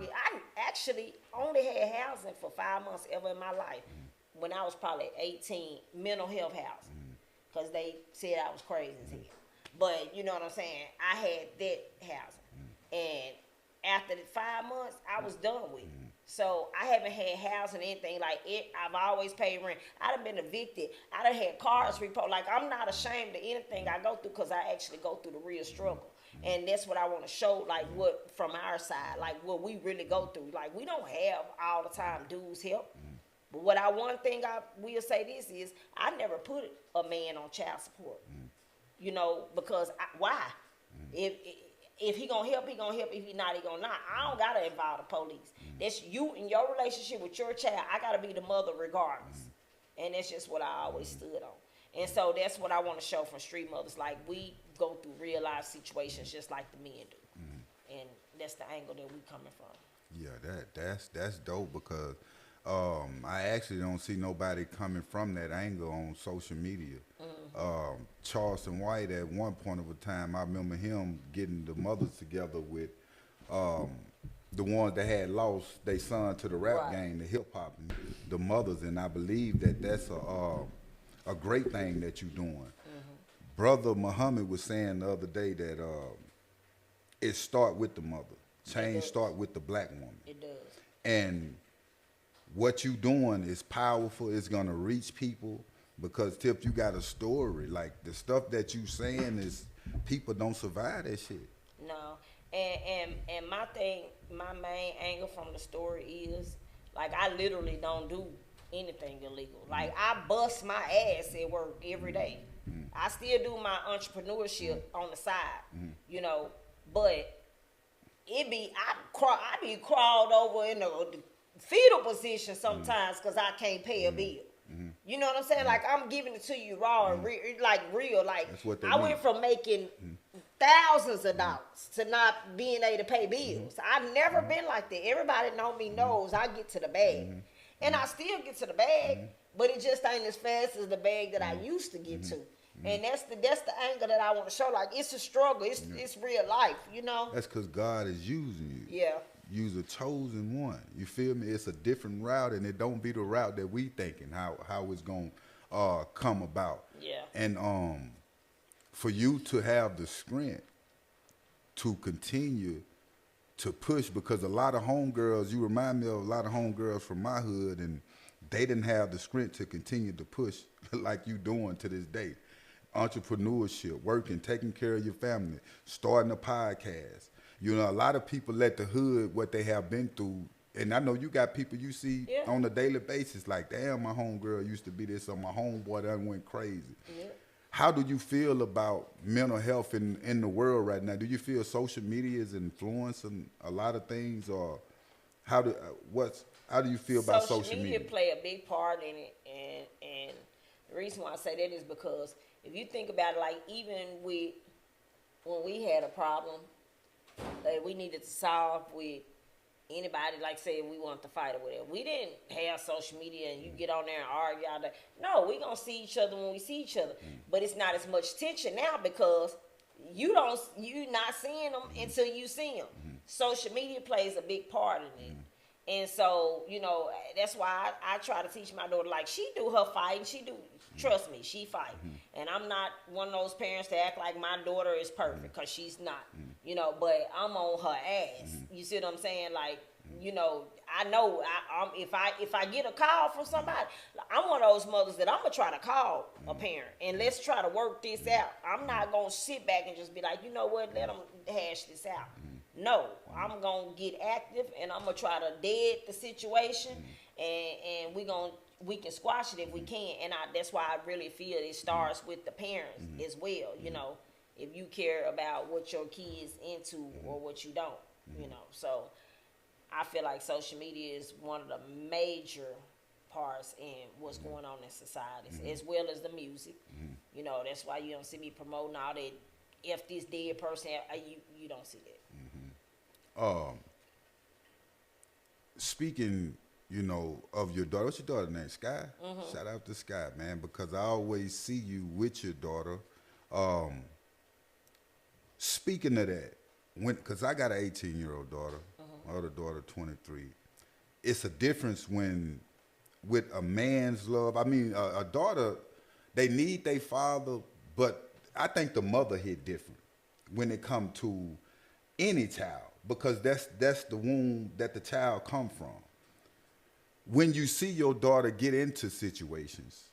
actually only had housing for 5 months ever in my life, when I was probably 18, mental health housing, because they said I was crazy as hell. But you know what I'm saying? I had that housing. And after the 5 months, I was done with it. So I haven't had housing or anything like it. I've always paid rent. I done been evicted. I done had cars repo. Like, I'm not ashamed of anything I go through, because I actually go through the real struggle. And that's what I want to show, like, what from our side, like what we really go through. Like, we don't have all the time dudes help. But one thing I will say this is, I never put a man on child support. Because why? If he gonna help, he gonna help. If he not, he gonna not. I don't gotta involve the police. That's you in your relationship with your child. I gotta be the mother regardless. And that's just what I always stood on. And so that's what I want to show from Street Mothers. Like, we go through real life situations just like the men do. And that's the angle that we coming from. Yeah, that's dope, because I actually don't see nobody coming from that angle on social media. Charleston White, at one point of a time, I remember him getting the mothers together with the ones that had lost their son to the rap game, the hip hop, the mothers, and I believe that's a great thing that you're doing. Brother Muhammad was saying the other day that it start with the mother. Change start with the black woman. It does. And what you doing is powerful. It's gonna reach people, because Tip, you got a story. Like, the stuff that you saying is, people don't survive that shit. No, and my main angle from the story is, like, I literally don't do anything illegal. Like, I bust my ass at work every day. I still do my entrepreneurship on the side, but I be crawled over in the fetal position sometimes, because I can't pay a bill. You know what I'm saying? Like, I'm giving it to you raw and real. Like, I went from making thousands of dollars to not being able to pay bills. I've never been like that. Everybody know me knows I get to the bag. And I still get to the bag, but it just ain't as fast as the bag that I used to get to. And that's the angle that I want to show. Like, it's a struggle. It's real life, That's because God is using you. Yeah. You's a chosen one. You feel me? It's a different route, and it don't be the route that we thinking how it's gonna come about. Yeah. And for you to have the strength to continue to push, because a lot of homegirls, you remind me of a lot of homegirls from my hood, and they didn't have the strength to continue to push like you doing to this day. Entrepreneurship, working, taking care of your family, starting a podcast. You know, a lot of people let the hood, what they have been through, and I know you got people you see on a daily basis like, damn, my homegirl used to be this, or my homeboy done went crazy. Yeah. How do you feel about mental health in the world right now? Do you feel social media is influencing a lot of things, or how do you feel about social media? Play a big part in it, and the reason why I say that is because if you think about it, like even when we had a problem that we needed to solve with anybody, like say we wanted to fight or whatever, we didn't have social media and you get on there and argue all day. No, we gonna see each other when we see each other, but it's not as much tension now because you not seeing them until you see them. Social media plays a big part in it. And so, you know, that's why I try to teach my daughter, like, she do her fighting. Trust me, she fight. And I'm not one of those parents to act like my daughter is perfect, because she's not, you know, but I'm on her ass. You see what I'm saying? Like, you know, I know if I get a call from somebody, I'm one of those mothers that I'm going to try to call a parent and let's try to work this out. I'm not going to sit back and just be like, you know what, let them hash this out. No, I'm going to get active and I'm going to try to dead the situation, and we can squash it if we can. And that's why I really feel it starts with the parents as well. You know, if you care about what your kids into or what you don't, you know. So I feel like social media is one of the major parts in what's going on in society, as well as the music. You know, that's why you don't see me promoting all that. If this dead person, you don't see that. Speaking, you know, of your daughter, what's your daughter's name? Sky? Shout out to Sky, man, because I always see you with your daughter. Speaking of that, because I got an 18-year-old daughter, my other daughter 23. It's a difference with a man's love. I mean, a daughter, they need their father, but I think the mother hit different when it come to any child, because that's the womb that the child come from. When you see your daughter get into situations,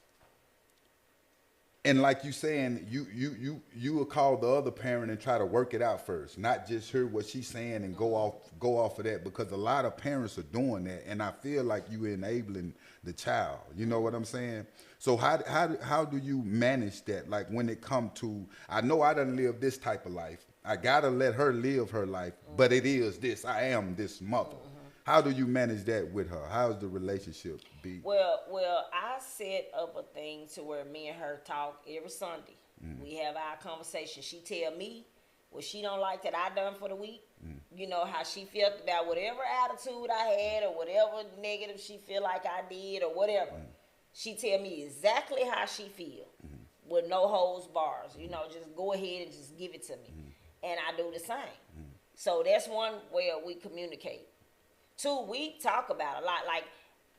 and like you saying, you will call the other parent and try to work it out first, not just hear what she's saying and go off of that, because a lot of parents are doing that, and I feel like you enabling the child. You know what I'm saying? So how do you manage that? Like when it come to, I know I done live this type of life. I gotta let her live her life, but it is this. I am this mother. How do you manage that with her? How's the relationship be? Well, I set up a thing to where me and her talk every Sunday. We have our conversation. She tell me what she don't like that I done for the week. You know, how she felt about whatever attitude I had or whatever negative she feel like I did or whatever. She tell me exactly how she feel with no holds bars. You know, just go ahead and just give it to me. And I do the same. So that's one way we communicate. Two, we talk about a lot. Like,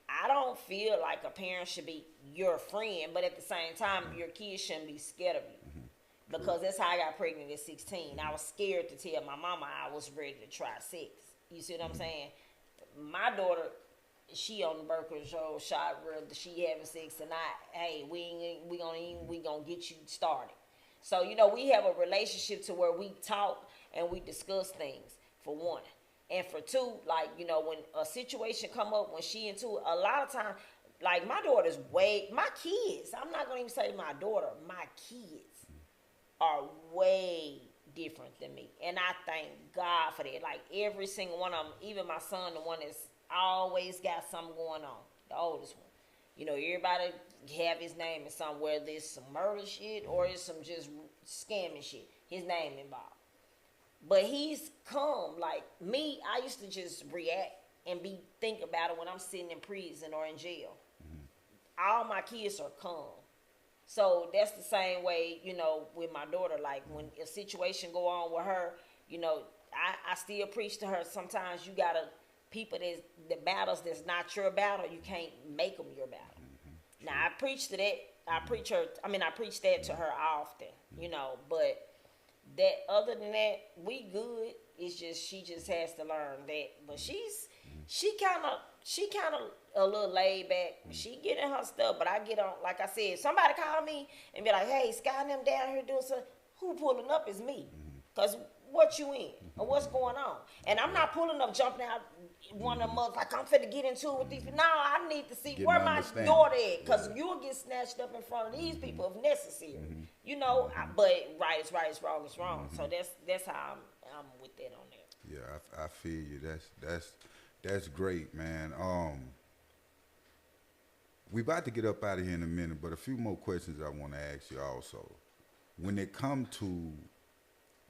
I don't feel like a parent should be your friend, but at the same time, your kids shouldn't be scared of you. Because that's how I got pregnant at 16. I was scared to tell my mama I was ready to try sex. You see what I'm saying? My daughter, she on the birth control shot, whether she having sex or not. Hey, we gonna get you started. So, you know, we have a relationship to where we talk and we discuss things, for one. And for two, like, you know, when a situation come up, when she into it, a lot of time, like my kids, I'm not going to even say my daughter, my kids are way different than me. And I thank God for that. Like every single one of them, even my son, the one that's always got something going on, the oldest one. You know, everybody have his name in somewhere. Whether it's some murder shit or it's some just scamming shit. His name involved. But he's calm. Like me, I used to just react and think about it when I'm sitting in prison or in jail. All my kids are calm. So that's the same way, you know, with my daughter. Like when a situation go on with her, you know, I still preach to her. Sometimes you gotta, people the battles that's not your battle, you can't make them your battle. Now I preach to that. I preach that to her often, you know, but that other than that, we good. It's just she just has to learn that. But she kind of a little laid back. She get in her stuff, but I get on. Like I said, somebody call me and be like, "Hey, Sky and them down here doing something." Who pulling up is me, cause what you in or what's going on. And I'm not pulling up, jumping out one of them up like I'm finna get into it with these. No, I need to see where my daughter at, because you'll get snatched up in front of these people if necessary. You know, but right is right, is wrong is wrong. So that's how I'm with that on there. Yeah, I feel you. That's great, man. We about to get up out of here in a minute, but a few more questions I want to ask you also. When it come to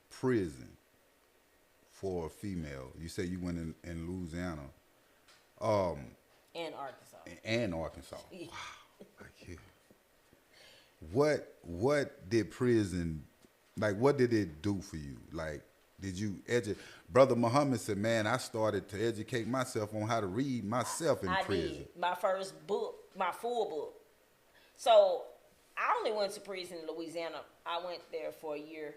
prison for a female, you say you went in Louisiana. And Arkansas. And Arkansas. Wow. Like, yeah. What did prison, like, what did it do for you? Like, did you Brother Muhammad said, man, I started to educate myself on how to read myself in prison. I did. My first book, my full book. So I only went to prison in Louisiana. I went there for a year.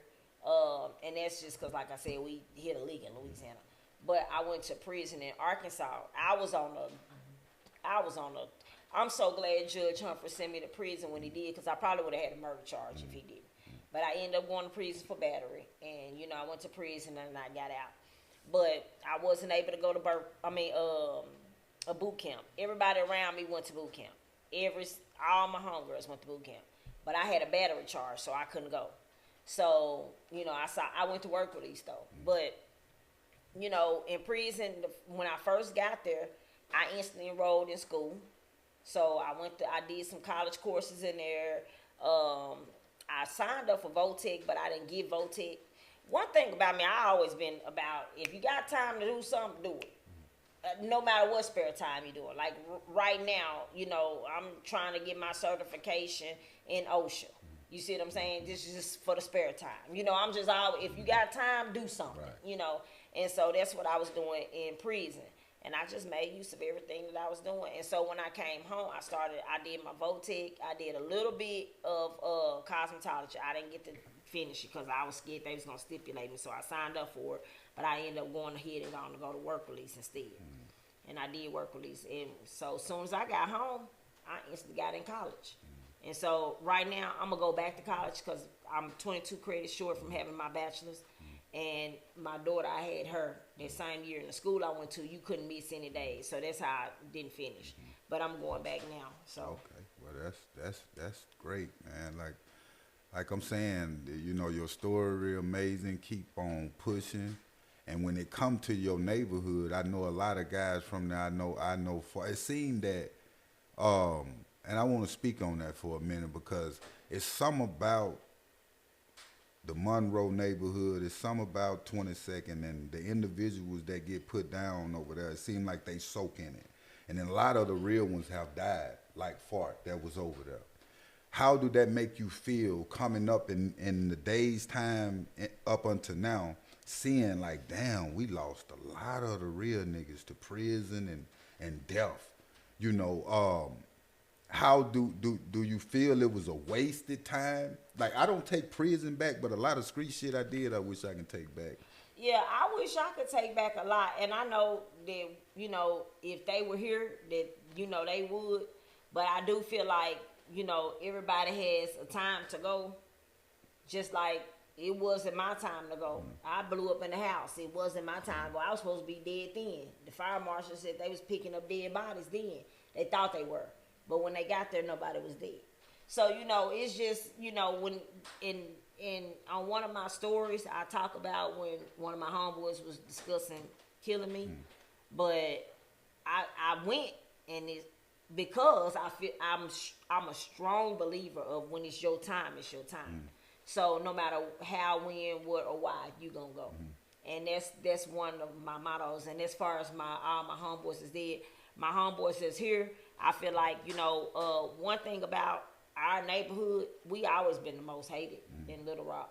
And that's just because, like I said, we hit a leak in Louisiana. But I went to prison in Arkansas. I'm so glad Judge Humphrey sent me to prison when he did, because I probably would have had a murder charge if he didn't. But I ended up going to prison for battery. And, you know, I went to prison and I got out. But I wasn't able to go to a boot camp. Everybody around me went to boot camp. All my homegirls went to boot camp. But I had a battery charge, so I couldn't go. So, you know, I went to work release though. But, you know, in prison, when I first got there, I instantly enrolled in school. So I did some college courses in there. I signed up for Votech, but I didn't get Votech. One thing about me, I always been about, if you got time to do something, do it. No matter what spare time you're doing. Like right now, you know, I'm trying to get my certification in OSHA. You see what I'm saying? This is just for the spare time. You know, I'm just if you got time, do something, you know. And so that's what I was doing in prison. And I just made use of everything that I was doing. And so when I came home, I did my Votech. I did a little bit of cosmetology. I didn't get to finish it because I was scared they was going to stipulate me. So I signed up for it. But I ended up going ahead and on to go to work release instead. And I did work release. And so as soon as I got home, I instantly got in college. And so right now, I'm going to go back to college because I'm 22 credits short from having my bachelor's. And my daughter, I had her that same year in the school I went to. You couldn't miss any days. So that's how I didn't finish. But I'm going back now. So okay. Well, that's great, man. Like I'm saying, you know, your story real amazing. Keep on pushing. And when it come to your neighborhood, I know a lot of guys from there. I know for it seemed that and I want to speak on that for a minute because it's something about the Monroe neighborhood, it's something about 22nd and the individuals that get put down over there, it seems like they soak in it. And then a lot of the real ones have died, like Fart that was over there. How do that make you feel coming up in the day's time up until now, seeing like, damn, we lost a lot of the real niggas to prison and death, you know, how do you feel it was a wasted time? Like, I don't take prison back, but a lot of street shit I did, I wish I can take back. Yeah, I wish I could take back a lot. And I know that, you know, if they were here, that, you know, they would. But I do feel like, you know, everybody has a time to go. Just like it wasn't my time to go. I blew up in the house. It wasn't my time to go. I was supposed to be dead then. The fire marshal said they was picking up dead bodies then. They thought they were. But when they got there, nobody was dead. So, you know, it's just, you know, when on one of my stories, I talk about when one of my homeboys was discussing killing me. But I went, and it's because I feel I'm a strong believer of when it's your time, it's your time. So no matter how, when, what, or why, you gonna go. And that's one of my mottos. And as far as all my homeboys is dead, my homeboys is here. I feel like, you know, one thing about our neighborhood, we always been the most hated in Little Rock.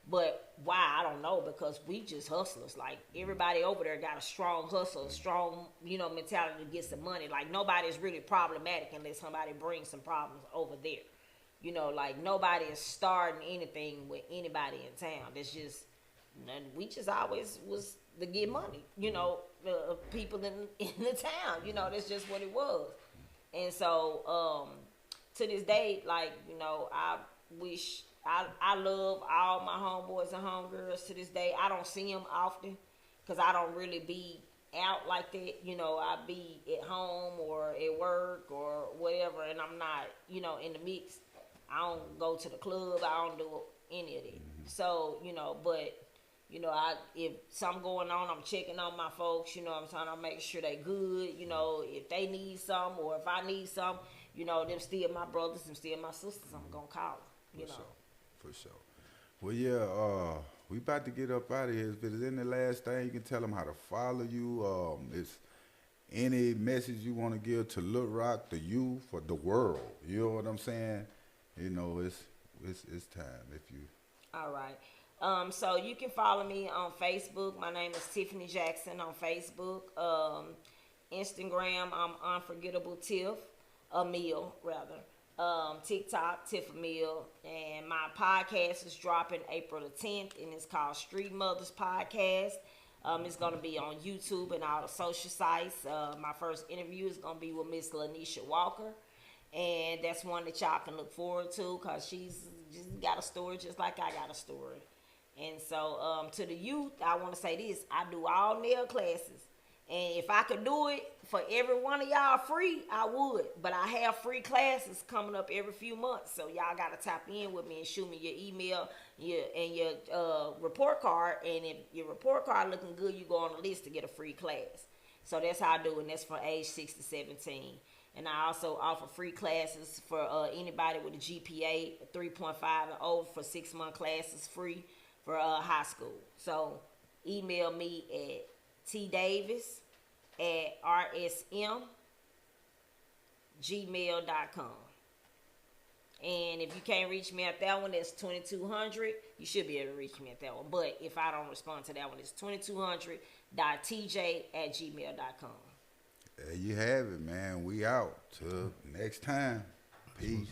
But why, I don't know, because we just hustlers. Like, everybody over there got a strong hustle, a strong, you know, mentality to get some money. Like, nobody's really problematic unless somebody brings some problems over there. You know, like, nobody is starting anything with anybody in town. It's just, we just always was to get money, you know, people in the town. You know, that's just what it was. And so, to this day, like, you know, I wish I love all my homeboys and homegirls to this day. I don't see them often because I don't really be out like that. You know, I be at home or at work or whatever, and I'm not, you know, in the mix. I don't go to the club. I don't do any of that. So, you know, but, you know, if something going on, I'm checking on my folks. You know, I'm trying to make sure they good. You know, if they need something or if I need something, you know, them still my brothers and still my sisters, I'm gonna call them. You know. For sure. Well, yeah, we about to get up out of here. If there's any last thing you can tell them how to follow you, it's any message you want to give to Little Rock, the youth, or the world. You know what I'm saying? You know, it's time if you. All right. So you can follow me on Facebook. My name is Tiffany Jackson on Facebook. Instagram, I'm Unforgettable Tiff, Emil rather. TikTok, Tiff Emil. And my podcast is dropping April the 10th, and it's called Street Mothers Podcast. It's going to be on YouTube and all the social sites. My first interview is going to be with Miss Lanisha Walker. And that's one that y'all can look forward to because she's just got a story just like I got a story. And so to the youth, I want to say this. I do all nail classes. And if I could do it for every one of y'all free, I would. But I have free classes coming up every few months. So y'all got to tap in with me and shoot me your email and your report card. And if your report card looking good, you go on the list to get a free class. So that's how I do it. And that's from age 6 to 17. And I also offer free classes for anybody with a GPA 3.5 and over for 6-month classes free for high school. So email me at tdavis@rsm@gmail.com. And if you can't reach me at that one, that's 2200. You should be able to reach me at that one. But if I don't respond to that one, it's 2200.tj@gmail.com. There you have it, man. We out. Till next time. Peace.